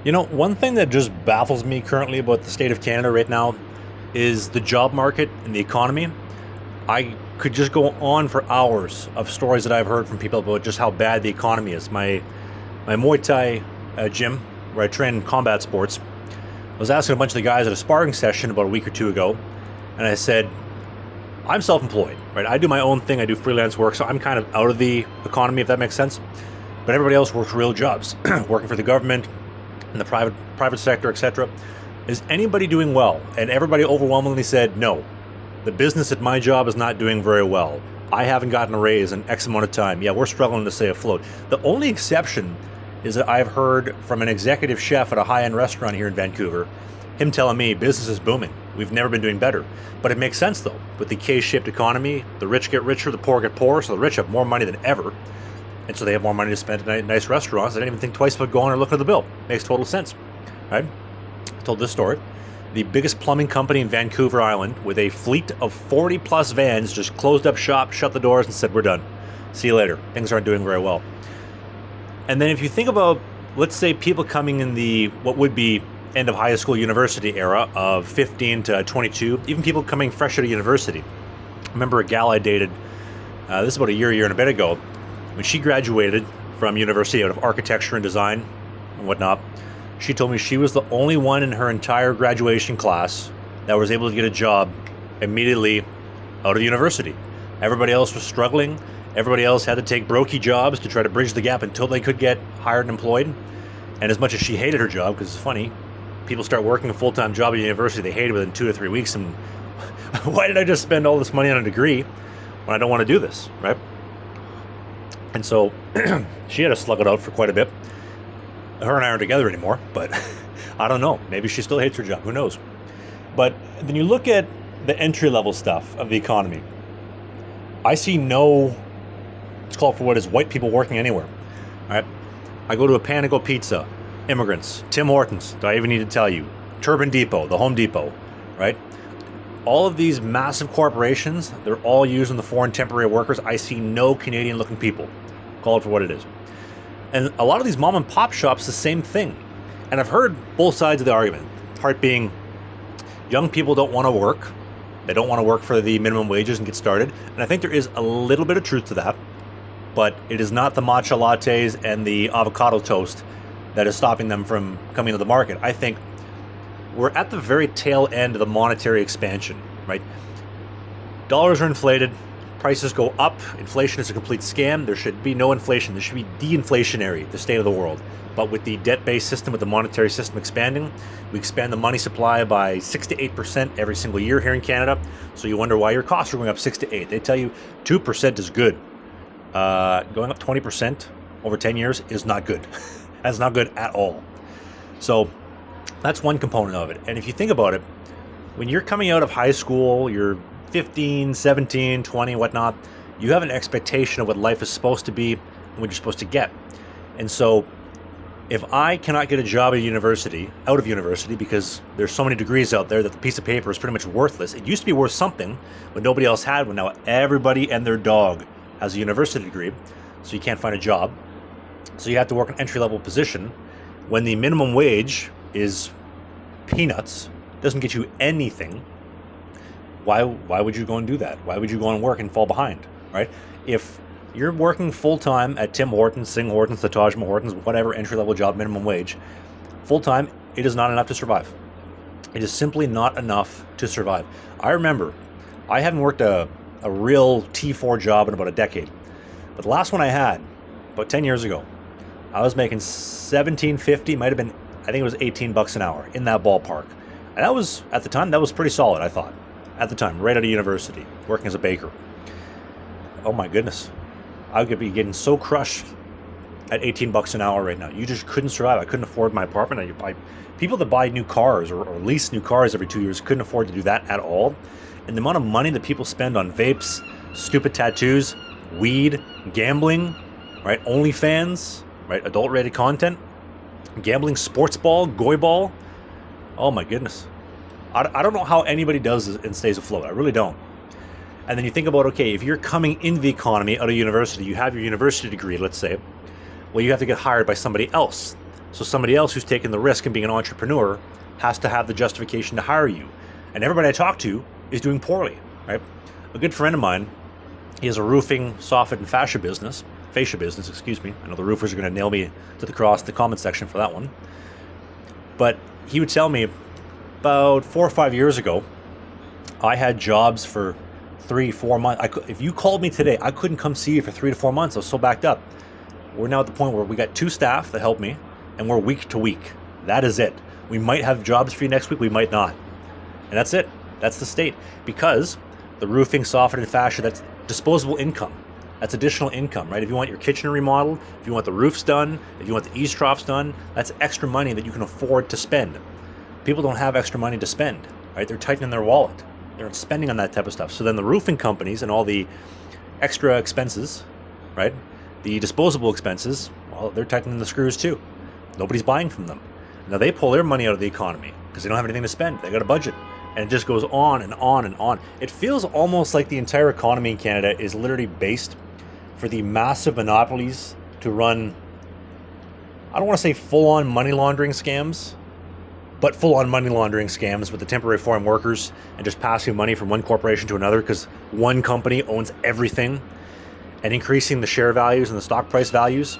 One thing that just baffles me currently about the state of Canada right now is the job market and the economy. I could just go on for hours of stories that I've heard from people about just how bad the economy is. My Muay Thai gym, where I train combat sports, I was asking a bunch of the guys at a sparring session about a week or two ago, and I said, I'm self-employed, right? I do my own thing. I do freelance work, so I'm kind of out of the economy, if that makes sense. But everybody else works real jobs, working for the government, in the private sector, etc. Is anybody doing well? And everybody overwhelmingly said no. The business at my job is not doing very well. I haven't gotten a raise in X amount of time. Yeah, we're struggling to stay afloat. The only exception is that I've heard from an executive chef at a high-end restaurant here in Vancouver, him telling me business is booming. We've never been doing better. But it makes sense though. With the K-shaped economy, the rich get richer, the poor get poorer, so the rich have more money than ever. And so they have more money to spend at nice restaurants. They didn't even think twice about going or looking at the bill. Makes total sense, right? I told this story. The biggest plumbing company in Vancouver Island, with a fleet of 40 plus vans, just closed up shop, shut the doors, and said, we're done. See you later. Things aren't doing very well. And then if you think about, let's say, people coming in the what would be end of high school university era of 15 to 22, even people coming fresh out of university. I remember a gal I dated, this is about a year and a bit ago, when she graduated from university out of architecture and design and whatnot. She told me she was the only one in her entire graduation class that was able to get a job immediately out of university. Everybody else was struggling. Everybody else had to take brokey jobs to try to bridge the gap until they could get hired and employed. And as much as she hated her job, because it's funny, people start working a full-time job at university, they hate it within 2 to 3 weeks. And why did I just spend all this money on a degree when I don't want to do this, right? And so she had to slug it out for quite a bit. Her and I aren't together anymore, but I don't know. Maybe she still hates her job. Who knows? But then you look at the entry-level stuff of the economy. I see no, it's called for what is white people working anywhere. All right. I go to a Panago Pizza, immigrants, Tim Hortons, do I even need to tell you? Turban Depot, the Home Depot, right? All of these massive corporations, they're all using the foreign temporary workers. I see no Canadian-looking people. Call it for what it is. And a lot of these mom and pop shops, the same thing. And I've heard both sides of the argument. Part being, young people don't want to work. They don't want to work for the minimum wages and get started. And I think there is a little bit of truth to that. But it is not the matcha lattes and the avocado toast that is stopping them from coming to the market. I think we're at the very tail end of the monetary expansion, right? Dollars are inflated. Prices go up. Inflation is a complete scam. There should be no inflation. There should be de-inflationary, the state of the world. But with the debt-based system, with the monetary system expanding, we expand the money supply by 6 to 8% every single year here in Canada. So you wonder why your costs are going up 6 to 8. They tell you 2% is good. Going up 20% over 10 years is not good. That's not good at all. So that's one component of it. And if you think about it, when you're coming out of high school, you're 15, 17, 20, whatnot, you have an expectation of what life is supposed to be and what you're supposed to get. And so if I cannot get a job at university, out of university, because there's so many degrees out there that the piece of paper is pretty much worthless. It used to be worth something, but nobody else had one. Now everybody and their dog has a university degree, so you can't find a job. So you have to work an entry-level position when the minimum wage is peanuts, doesn't get you anything. Why would you go and do that? Why would you go and work and fall behind, right? If you're working full-time at Tim Hortons, Sing Hortons, the Taj Mahal Hortons, whatever entry-level job, minimum wage, full-time, it is not enough to survive. It is simply not enough to survive. I remember, I haven't worked a real T4 job in about a decade. But the last one I had, about 10 years ago, I was making $17.50, might have been, I think it was $18 an hour, in that ballpark. And that was, at the time, that was pretty solid, I thought. At the time, right out of university, working as a baker. Oh my goodness. I could be getting so crushed at $18 an hour right now. You just couldn't survive. I couldn't afford my apartment. People that buy new cars or lease new cars every 2 years couldn't afford to do that at all. And the amount of money that people spend on vapes, stupid tattoos, weed, gambling, right? OnlyFans, right? Adult-rated content, gambling, sports ball, goy ball. Oh my goodness. I don't know how anybody does this and stays afloat. I really don't. And then you think about, okay, if you're coming into the economy out of university, you have your university degree, let's say, well, you have to get hired by somebody else So somebody else who's taking the risk and being an entrepreneur has to have the justification to hire you. And everybody I talk to is doing poorly, right? A good friend of mine, he has a roofing, soffit, and fascia business, excuse me. I know the roofers are going to nail me to the cross in the comment section for that one. But he would tell me about 4 or 5 years ago, I had jobs for 3-4 months. If you called me today, I couldn't come see you for 3 to 4 months. I was so backed up. We're now at the point where we got 2 staff that help me, and we're week to week. That is it. We might have jobs for you next week, we might not. And that's it. That's the state. Because the roofing, soffit, and fascia, that's disposable income. That's additional income, right? If you want your kitchen remodeled, if you want the roofs done, if you want the eaves troughs done, that's extra money that you can afford to spend. People don't have extra money to spend, right? They're tightening their wallet. They're spending on that type of stuff. So then the roofing companies and all the extra expenses, right? The disposable expenses, well, they're tightening the screws too. Nobody's buying from them. Now they pull their money out of the economy because they don't have anything to spend. They got a budget. And it just goes on and on and on. It feels almost like the entire economy in Canada is literally based for the massive monopolies to run, I don't want to say full-on money laundering scams, but full-on money laundering scams with the temporary foreign workers and just passing money from one corporation to another because one company owns everything and increasing the share values and the stock price values,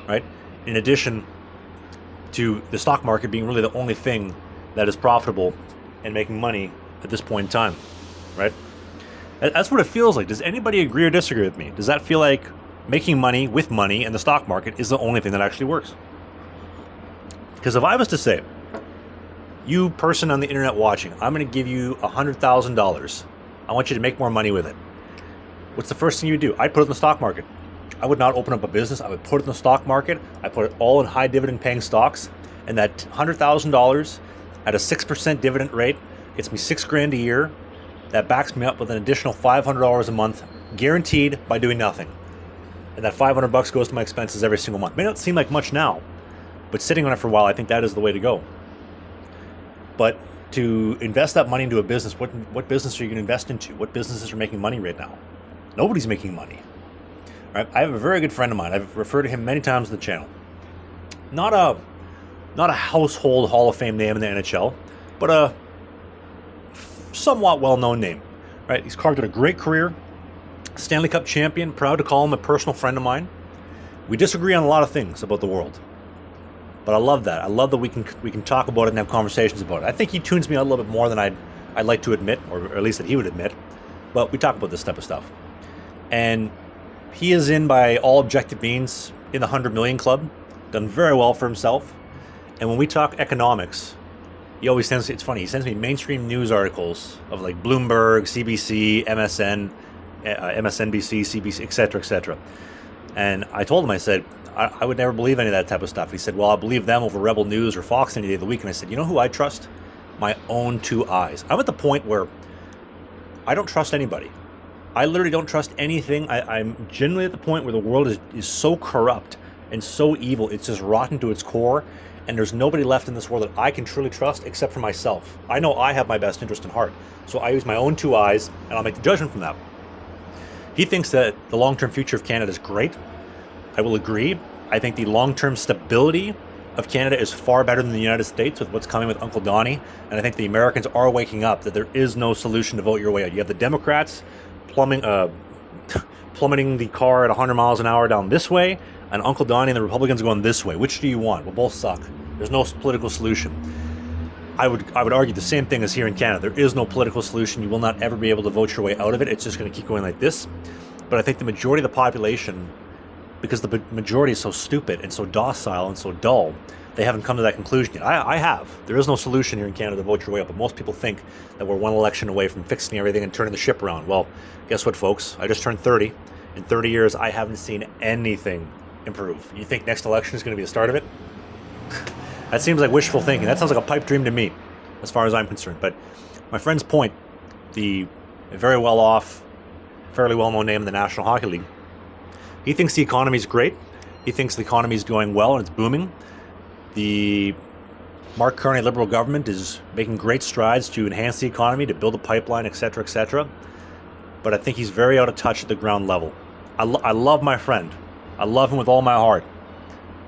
right? In addition to the stock market being really the only thing that is profitable and making money at this point in time, right? That's what it feels like. Does anybody agree or disagree with me? Does that feel like making money with money in the stock market is the only thing that actually works? Because if I was to say, you person on the internet watching, I'm going to give you $100,000. I want you to make more money with it. What's the first thing you do? I'd put it in the stock market. I would not open up a business. I would put it in the stock market. I put it all in high dividend paying stocks. And that $100,000 at a 6% dividend rate gets me $6,000 a year. That backs me up with an additional $500 a month, guaranteed by doing nothing. And that $500 goes to my expenses every single month. May not seem like much now, but sitting on it for a while, I think that is the way to go. But to invest that money into a business, what business are you going to invest into? What businesses are making money right now? Nobody's making money. Right? I have a very good friend of mine. I've referred to him many times on the channel. Not a household Hall of Fame name in the NHL, but a somewhat well-known name, right? He's carved out a great career, Stanley Cup champion, proud to call him a personal friend of mine. We disagree on a lot of things about the world, but I love that. I love that we can talk about it and have conversations about it. I think he tunes me out a little bit more than I'd like to admit, or at least that he would admit, but we talk about this type of stuff. And he is in, by all objective means, in the 100 million club, done very well for himself. And when we talk economics, he always sends, it's funny, he sends me mainstream news articles of like Bloomberg, CBC, MSN, MSNBC, CBC, etc., etc. And I told him, I said, I would never believe any of that type of stuff. He said, well, I'll believe them over Rebel News or Fox any day of the week. And I said, you know who I trust? My own 2 eyes. I'm at the point where I don't trust anybody. I literally don't trust anything. I'm genuinely at the point where the world is so corrupt and so evil. It's just rotten to its core. And there's nobody left in this world that I can truly trust except for myself. I know I have my best interest in heart. So I use my own 2 eyes, and I'll make the judgment from that. He thinks that the long-term future of Canada is great. I will agree. I think the long-term stability of Canada is far better than the United States with what's coming with Uncle Donnie. And I think the Americans are waking up that there is no solution to vote your way out. You have the Democrats plummeting the car at 100 miles an hour down this way, and Uncle Donnie and the Republicans going this way. Which do you want? Well, both suck. There's no political solution. I would argue the same thing as here in Canada. There is no political solution. You will not ever be able to vote your way out of it. It's just going to keep going like this. But I think the majority of the population, because the majority is so stupid and so docile and so dull, they haven't come to that conclusion yet. I have. There is no solution here in Canada to vote your way up, but most people think that we're one election away from fixing everything and turning the ship around. Well, guess what, folks? I just turned 30. In 30 years, I haven't seen anything improve. You think next election is going to be the start of it? That seems like wishful thinking. That sounds like a pipe dream to me, as far as I'm concerned. But my friend's point, the very well-off, fairly well-known name in the National Hockey League, he thinks the economy is great. He thinks the economy is going well and it's booming. The Mark Carney Liberal government is making great strides to enhance the economy, to build a pipeline, etc., etc. But I think he's very out of touch at the ground level. I love my friend. I love him with all my heart.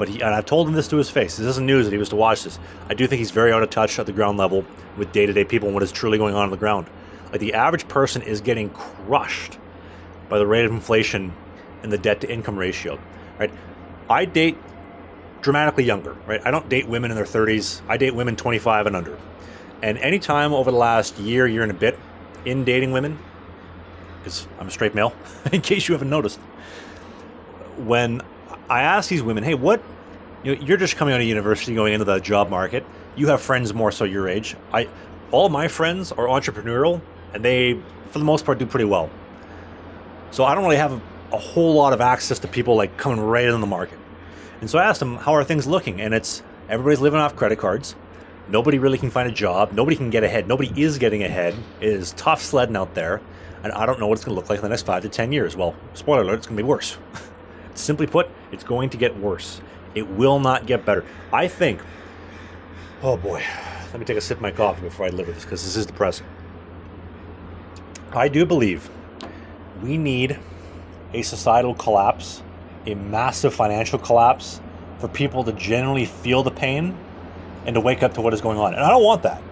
but and I've told him this to his face. This isn't news that he was to watch this. I do think he's very out of touch at the ground level with day-to-day people and what is truly going on the ground. Like, the average person is getting crushed by the rate of inflation and the debt-to-income ratio, right? I date dramatically younger, right? I don't date women in their 30s. I date women 25 and under. And anytime over the last year and a bit in dating women, because I'm a straight male, in case you haven't noticed, when I ask these women, hey, you're just coming out of university, going into the job market. You have friends more so your age. All my friends are entrepreneurial, and they, for the most part, do pretty well. So I don't really have a whole lot of access to people like coming right in the market. And so I asked them, how are things looking? And it's, everybody's living off credit cards. Nobody really can find a job. Nobody can get ahead. Nobody is getting ahead. It is tough sledding out there. And I don't know what it's going to look like in the next 5 to 10 years. Well, spoiler alert, it's going to be worse. Simply put, it's going to get worse. It will not get better. I think, oh boy, let me take a sip of my coffee before I deliver this, because this is depressing. I do believe we need a societal collapse, a massive financial collapse, for people to genuinely feel the pain and to wake up to what is going on. And I don't want that.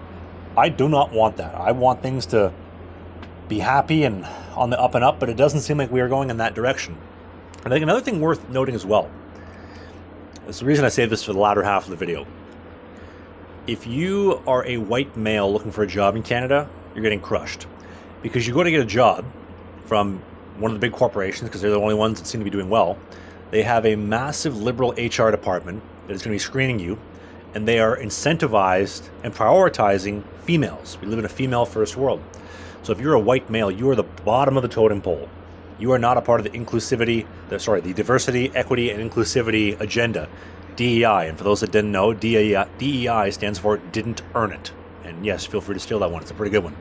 I do not want that. I want things to be happy and on the up and up, but it doesn't seem like we are going in that direction. I think another thing worth noting as well, it's the reason I saved this for the latter half of the video. If you are a white male looking for a job in Canada, you're getting crushed. Because you go to get a job from one of the big corporations, because they're the only ones that seem to be doing well. They have a massive liberal HR department that is going to be screening you, and they are incentivized and prioritizing females. We live in a female-first world. So if you're a white male, you are the bottom of the totem pole. You are not a part of the the diversity, equity, and inclusivity agenda, DEI. And for those that didn't know, DEI stands for didn't earn it. And yes, feel free to steal that one. It's a pretty good one.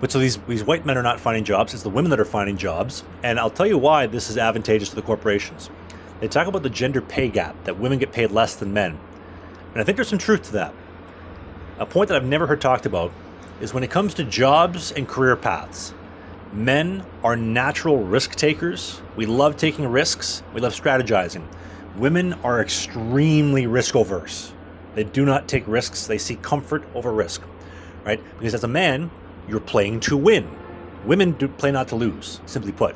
But so these white men are not finding jobs. It's the women that are finding jobs. And I'll tell you why this is advantageous to the corporations. They talk about the gender pay gap, that women get paid less than men. And I think there's some truth to that. A point that I've never heard talked about is when it comes to jobs and career paths. Men are natural risk takers. We love taking risks. We love strategizing. Women are extremely risk averse. They do not take risks. They seek comfort over risk, right? Because as a man, you're playing to win. Women do play not to lose, simply put.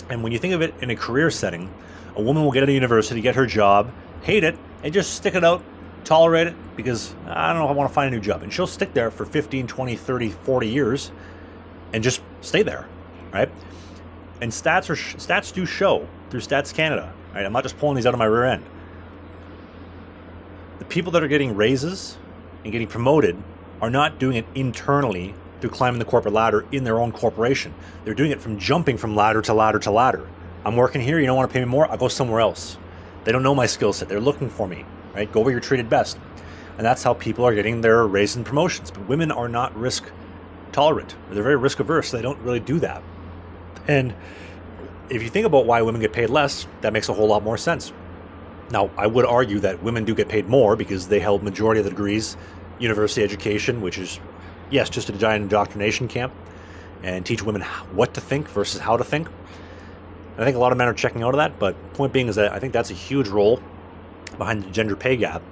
And when you think of it in a career setting, a woman will get out of university, get her job, hate it, and just stick it out, tolerate it, because I don't know if I want to find a new job. And she'll stick there for 15, 20, 30, 40 years and just stay there, right? And stats do show through Stats Canada, right? I'm not just pulling these out of my rear end. The people that are getting raises and getting promoted are not doing it internally through climbing the corporate ladder in their own corporation. They're doing it from jumping from ladder to ladder to ladder. I'm working here, you don't want to pay me more, I'll go somewhere else. They don't know my skill set, they're looking for me, right? Go where you're treated best. And that's how people are getting their raises and promotions. But women are not risk tolerant. They're very risk averse, so they don't really do that. And if you think about why women get paid less, that makes a whole lot more sense. Now, I would argue that women do get paid more because they held majority of the degrees, university education, which is, yes, just a giant indoctrination camp, and teach women what to think versus how to think. And I think a lot of men are checking out of that, but point being is that I think that's a huge role behind the gender pay gap.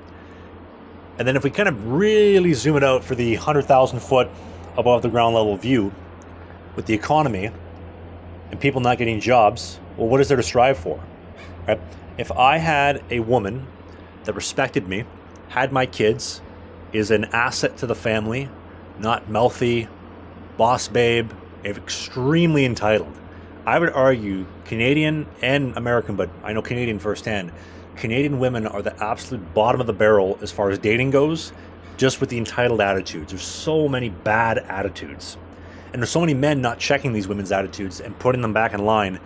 And then if we kind of really zoom it out for the 100,000 foot above the ground level view with the economy and people not getting jobs, well, what is there to strive for, right? If I had a woman that respected me, had my kids, is an asset to the family, not mouthy, boss babe, extremely entitled, I would argue Canadian and American, but I know Canadian firsthand, Canadian women are the absolute bottom of the barrel as far as dating goes, just with the entitled attitudes. There's so many bad attitudes. And there's so many men not checking these women's attitudes and putting them back in line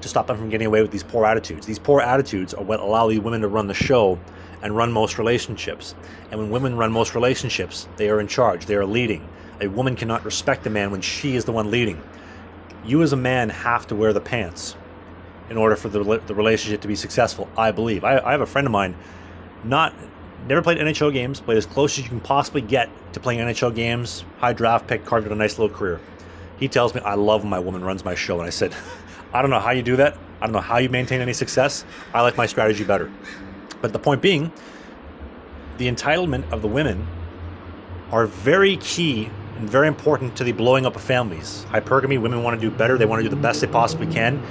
to stop them from getting away with these poor attitudes. These poor attitudes are what allow these women to run the show and run most relationships. And when women run most relationships, they are in charge, they are leading. A woman cannot respect a man when she is the one leading. You as a man have to wear the pants in order for the relationship to be successful, I believe. I have a friend of mine, never played NHL games, played as close as you can possibly get to playing NHL games, high draft pick, carved out a nice little career. He tells me, I love when my woman runs my show. And I said, I don't know how you do that, I don't know how you maintain any success. I like my strategy better. But the point being, the entitlement of the women are very key and very important to the blowing up of families. Hypergamy, women want to do better. They want to do the best they possibly can.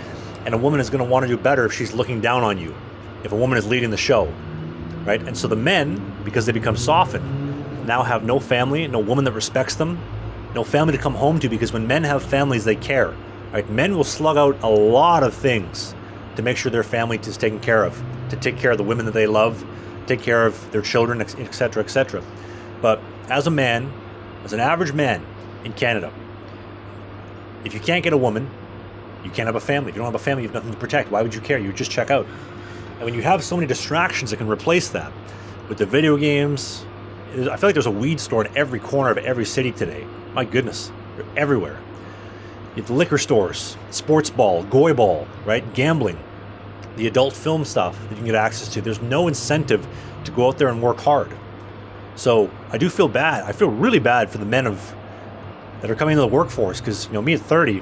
And a woman is going to want to do better if she's looking down on you, if a woman is leading the show, right? And so the men, because they become softened, now have no family, no woman that respects them, no family to come home to, because when men have families, they care, right? Men will slug out a lot of things to make sure their family is taken care of, to take care of the women that they love, take care of their children, etc., etc. But as a man, as an average man in Canada, if you can't get a woman, you can't have a family. If you don't have a family, you have nothing to protect. Why would you care? You would just check out. And when you have so many distractions that can replace that, with the video games, I feel like there's a weed store in every corner of every city today. My goodness, they're everywhere. You have the liquor stores, sports ball, goy ball, right? Gambling, the adult film stuff that you can get access to. There's no incentive to go out there and work hard. So I do feel bad. I feel really bad for the men that are coming into the workforce, because me at 30,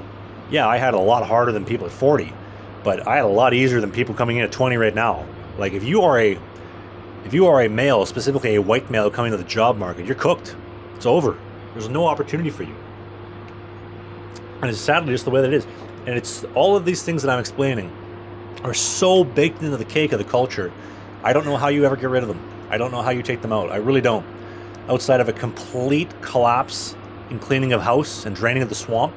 yeah, I had it a lot harder than people at 40, but I had a lot easier than people coming in at 20 right now. Like if you are a male, specifically a white male coming to the job market, you're cooked. It's over. There's no opportunity for you. And it's sadly just the way that it is. And it's all of these things that I'm explaining are so baked into the cake of the culture. I don't know how you ever get rid of them. I don't know how you take them out. I really don't. Outside of a complete collapse in cleaning of house and draining of the swamp,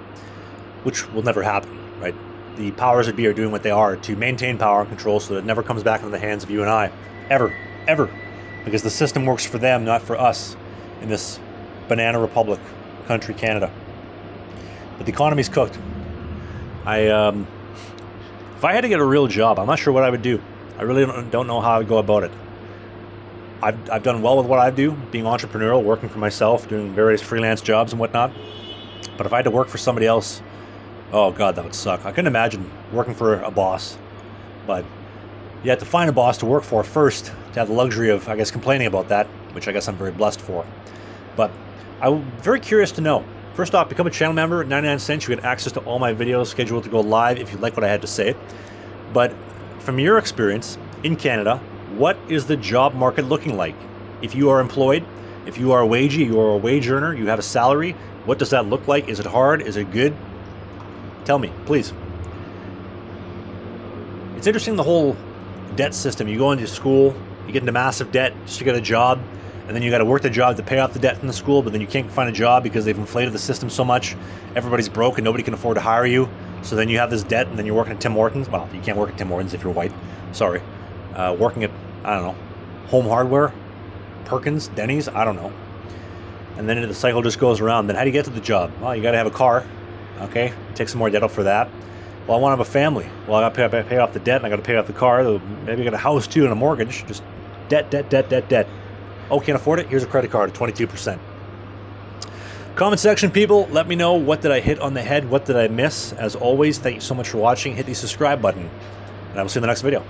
which will never happen, right? The powers that be are doing what they are to maintain power and control so that it never comes back into the hands of you and I. Ever. Because the system works for them, not for us in this banana republic country, Canada. But the economy's cooked. If I had to get a real job, I'm not sure what I would do. I really don't know how I would go about it. I've done well with what I do, being entrepreneurial, working for myself, doing various freelance jobs and whatnot. But if I had to work for somebody else, oh God, that would suck. I couldn't imagine working for a boss. But you have to find a boss to work for first to have the luxury of, I guess, complaining about that, which I guess I'm very blessed for. But I'm very curious to know. First off, become a channel member at 99 cents. You get access to all my videos scheduled to go live if you like what I had to say. But from your experience in Canada, what is the job market looking like? If you are employed, if you are a wagee, you are a wage earner, you have a salary, what does that look like? Is it hard? Is it good? Tell me, please. It's interesting, the whole debt system. You go into school, you get into massive debt just to get a job, and then you got to work the job to pay off the debt from the school, but then you can't find a job because they've inflated the system so much. Everybody's broke and nobody can afford to hire you. So then you have this debt, and then you're working at Tim Hortons. Well, you can't work at Tim Hortons if you're white. Sorry. Working at, I don't know, Home Hardware, Perkins, Denny's, I don't know. And then the cycle just goes around. Then how do you get to the job? Well, you got to have a car. Okay, take some more debt out for that. Well, I want to have a family. Well, I got to pay off the debt, and I got to pay off the car. Maybe I got a house too and a mortgage. Just debt. Oh, can't afford it? Here's a credit card at 22%. Comment section, people. Let me know, what did I hit on the head? What did I miss? As always, thank you so much for watching. Hit the subscribe button, and I will see you in the next video.